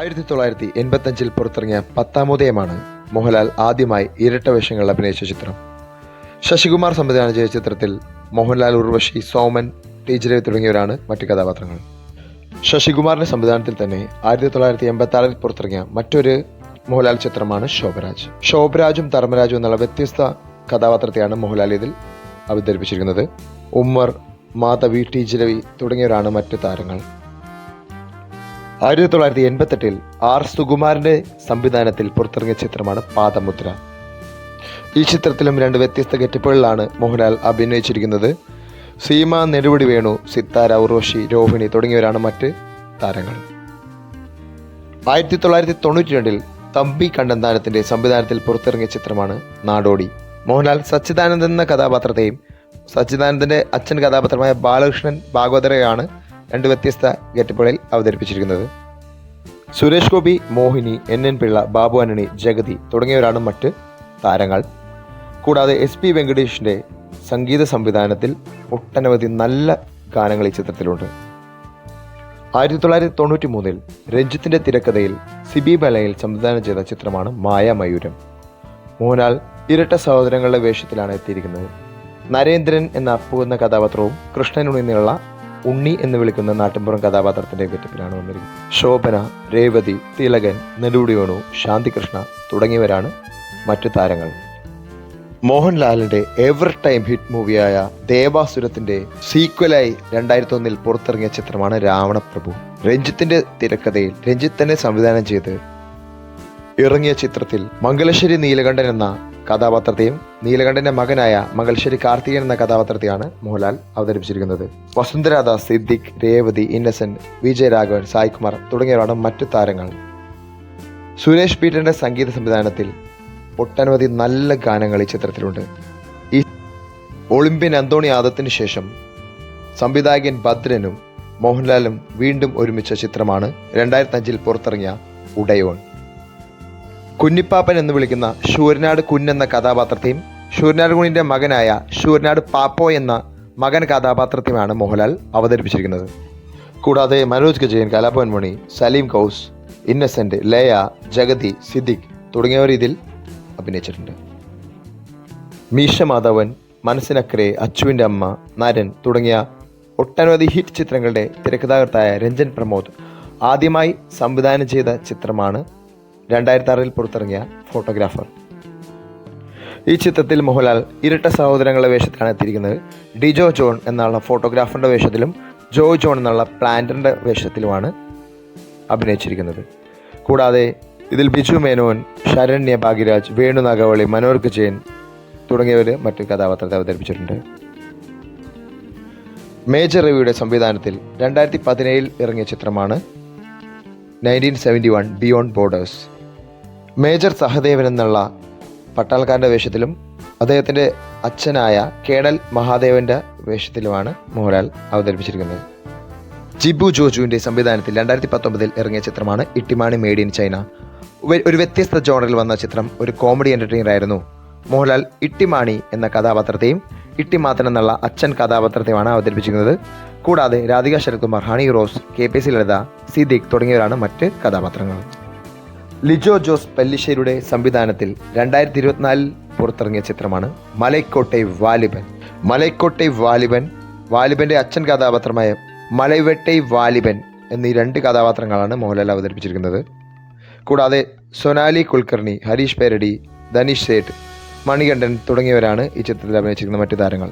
1985 പുറത്തിറങ്ങിയ പത്താമോദയമാണ് മോഹൻലാൽ ആദ്യമായി ഇരട്ട വേഷങ്ങളിൽ അഭിനയിച്ച ചിത്രം. ശശികുമാർ സംവിധാനം ചെയ്ത ചിത്രത്തിൽ മോഹൻലാൽ, ഉർവശി, സോമൻ, ടി രവി തുടങ്ങിയവരാണ് മറ്റു കഥാപാത്രങ്ങൾ. ശശികുമാറിന്റെ സംവിധാനത്തിൽ തന്നെ 1986 പുറത്തിറങ്ങിയ മറ്റൊരു മോഹൻലാൽ ചിത്രമാണ് ശോഭരാജ്. ശോഭരാജും ധർമ്മരാജും എന്നുള്ള വ്യത്യസ്ത കഥാപാത്രത്തെയാണ് മോഹൻലാൽ ഇതിൽ അവതരിപ്പിച്ചിരിക്കുന്നത്. ഉമ്മർ, മാധവി, ടി രവി തുടങ്ങിയവരാണ് മറ്റു താരങ്ങൾ. 1988 ആർ സുകുമാരന്റെ സംവിധാനത്തിൽ പുറത്തിറങ്ങിയ ചിത്രമാണ് പാദമുദ്ര. ഈ ചിത്രത്തിലും രണ്ട് വ്യത്യസ്ത ഗെറ്റപ്പുകളിലാണ് മോഹൻലാൽ അഭിനയിച്ചിരിക്കുന്നത്. സീമ, നെടുമുടി വേണു, സിത്താര, ഉർവശി, രോഹിണി തുടങ്ങിയവരാണ് മറ്റ് താരങ്ങൾ. 1992 തമ്പി കണ്ണന്താനത്തിന്റെ സംവിധാനത്തിൽ പുറത്തിറങ്ങിയ ചിത്രമാണ് നാടോടി. മോഹൻലാൽ സച്ചിദാനന്ദൻ എന്ന കഥാപാത്രത്തെയും സച്ചിദാനന്ദന്റെ അച്ഛൻ കഥാപാത്രമായ ബാലകൃഷ്ണൻ ഭാഗവതരെയാണ് രണ്ട് വ്യത്യസ്ത ഗെറ്റപ്പുകളിൽ അവതരിപ്പിച്ചിരിക്കുന്നത്. സുരേഷ് ഗോപി, മോഹിനി, NN പിള്ള, ബാബു ആന്റണി, ജഗതി തുടങ്ങിയവരാണ് മറ്റ് താരങ്ങൾ. കൂടാതെ SP വെങ്കടേഷിന്റെ സംഗീത സംവിധാനത്തിൽ ഒട്ടനവധി നല്ല ഗാനങ്ങൾ ഈ ചിത്രത്തിലുണ്ട്. 1993 രഞ്ജിത്തിന്റെ തിരക്കഥയിൽ സിബി ബലയിൽ സംവിധാനം ചെയ്ത ചിത്രമാണ് മായാമയൂരം. മോഹൻലാൽ ഇരട്ട സഹോദരങ്ങളുടെ വേഷത്തിലാണ് എത്തിയിരിക്കുന്നത്. നരേന്ദ്രൻ എന്ന അപ്പു എന്ന കഥാപാത്രവും കൃഷ്ണനുണ്ണി എന്നുള്ള ഉണ്ണി എന്ന് വിളിക്കുന്ന നാട്ടിൻപുറം കഥാപാത്രത്തിന്റെ ഗെറ്റപ്പിലാണ് വന്നിരിക്കുന്നത്. ശോഭന, രേവതി, തിലകൻ, നെടുമുടി വേണു, ശാന്തികൃഷ്ണ തുടങ്ങിയവരാണ് മറ്റു താരങ്ങൾ. മോഹൻലാലിന്റെ എവർ ടൈം ഹിറ്റ് മൂവിയായ ദേവാസുരത്തിന്റെ സീക്വലായി 2001 പുറത്തിറങ്ങിയ ചിത്രമാണ് രാവണപ്രഭു. രഞ്ജിത്തിന്റെ തിരക്കഥയിൽ രഞ്ജിത്ത് തന്നെ സംവിധാനം ചെയ്ത് ഇറങ്ങിയ ചിത്രത്തിൽ മംഗലശ്ശേരി നീലകണ്ഠൻ എന്ന കഥാപാത്രത്തെയും നീലകണ്ഠന്റെ മകനായ മംഗലശ്ശേരി കാർത്തികൻ എന്ന കഥാപാത്രത്തെയാണ് മോഹൻലാൽ അവതരിപ്പിച്ചിരിക്കുന്നത്. വസുന്ധരാദാസ്, സിദ്ദിഖ്, രേവതി, ഇന്നസെന്റ്, വിജയരാഘവൻ, സായികുമാർ തുടങ്ങിയവരാണ് മറ്റു താരങ്ങൾ. സുരേഷ് പീറ്ററിന്റെ സംഗീത സംവിധാനത്തിൽ ഒട്ടനവധി നല്ല ഗാനങ്ങൾ ഈ ചിത്രത്തിലുണ്ട്. ഈ ഒളിമ്പ്യൻ അന്തോണി ആദത്തിന് ശേഷം സംവിധായകൻ ഭദ്രനും മോഹൻലാലും വീണ്ടും ഒരുമിച്ച ചിത്രമാണ് 2005 പുറത്തിറങ്ങിയ ഉടയോൺ. കുഞ്ഞിപ്പാപ്പൻ എന്ന് വിളിക്കുന്ന ശൂരനാട് കുഞ്ഞെന്ന കഥാപാത്രത്തെയും ശൂരനാട് കുഞ്ഞിന്റെ മകനായ ശൂരനാട് പാപ്പോ എന്ന മകൻ കഥാപാത്രത്തെയുമാണ് മോഹൻലാൽ അവതരിപ്പിച്ചിരിക്കുന്നത്. കൂടാതെ മനോജ് ഗജയൻ, കലാഭവൻ മണി, സലീം കൗസ്, ഇന്നസെന്റ്, ലയ, ജഗതി, സിദ്ദിഖ് തുടങ്ങിയവർ ഇതിൽ അഭിനയിച്ചിട്ടുണ്ട്. മീശ മാധവൻ, മനസ്സിനക്കരെ, അച്ചുവിൻ്റെ അമ്മ, നരൻ തുടങ്ങിയ ഒട്ടനവധി ഹിറ്റ് ചിത്രങ്ങളുടെ തിരക്കഥാകൃത്തായ രഞ്ജൻ പ്രമോദ് ആദ്യമായി സംവിധാനം ചെയ്ത ചിത്രമാണ് 2006 പുറത്തിറങ്ങിയ ഫോട്ടോഗ്രാഫർ. ഈ ചിത്രത്തിൽ മോഹൻലാൽ ഇരട്ട സഹോദരങ്ങളുടെ വേഷത്തിലാണ് എത്തിയിരിക്കുന്നത്. ഡിജോ ജോൺ എന്നുള്ള ഫോട്ടോഗ്രാഫറിന്റെ വേഷത്തിലും ജോയ് ജോൺ എന്നുള്ള പ്ലാന്ററിന്റെ വേഷത്തിലുമാണ് അഭിനയിച്ചിരിക്കുന്നത്. കൂടാതെ ഇതിൽ ബിജു മേനോൻ, ശരണ്യ ഭാഗ്യരാജ്, വേണു നാഗവളി, മനോജ് ഗജയൻ തുടങ്ങിയവർ മറ്റു കഥാപാത്രത്തെ അവതരിപ്പിച്ചിട്ടുണ്ട്. മേജർ രവിയുടെ സംവിധാനത്തിൽ 2017 ഇറങ്ങിയ ചിത്രമാണ് 1971 ബിയോണ്ട് ബോർഡേഴ്സ്. മേജർ സഹദേവൻ എന്നുള്ള പട്ടാൾക്കാരൻ്റെ വേഷത്തിലും അദ്ദേഹത്തിൻ്റെ അച്ഛനായ കേണൽ മഹാദേവൻ്റെ വേഷത്തിലുമാണ് മോഹൻലാൽ അവതരിപ്പിച്ചിരിക്കുന്നത്. ജിബു ജോജുവിൻ്റെ സംവിധാനത്തിൽ 2019 ഇറങ്ങിയ ചിത്രമാണ് ഇട്ടിമാണി മെയ്ഡ് ഇൻ ചൈന. ഒരു വ്യത്യസ്ത ജോണറിൽ വന്ന ചിത്രം ഒരു കോമഡി എൻ്റർടൈനർ ആയിരുന്നു. മോഹൻലാൽ ഇട്ടിമാണി എന്ന കഥാപാത്രത്തെയും ഇട്ടിമാത്തൻ എന്നുള്ള അച്ഛൻ കഥാപാത്രത്തെയുമാണ് അവതരിപ്പിച്ചിരിക്കുന്നത്. കൂടാതെ രാധിക ശരത്കുമാർ, ഹണി റോസ്, KPC ലളിത, സിദ്ദിഖ് തുടങ്ങിയവരാണ് മറ്റ് കഥാപാത്രങ്ങൾ. ലിജോ ജോസ് പെല്ലിശ്ശേരിയുടെ സംവിധാനത്തിൽ 2024 പുറത്തിറങ്ങിയ ചിത്രമാണ് മലൈക്കോട്ടെ വാലിബൻ. മലൈക്കോട്ടെ വാലിബൻ, വാലിബന്റെ അച്ഛൻ കഥാപാത്രമായ മലൈവെട്ടൈ വാലിബൻ എന്നീ രണ്ട് കഥാപാത്രങ്ങളാണ് മോഹൻലാൽ അവതരിപ്പിച്ചിരിക്കുന്നത്. കൂടാതെ സൊനാലി കുൽക്കർണി, ഹരീഷ് പേരടി, ധനീഷ് സേഠ്, മണികണ്ഠൻ തുടങ്ങിയവരാണ് ഈ ചിത്രത്തിൽ അഭിനയിച്ചിരിക്കുന്ന മറ്റു താരങ്ങൾ.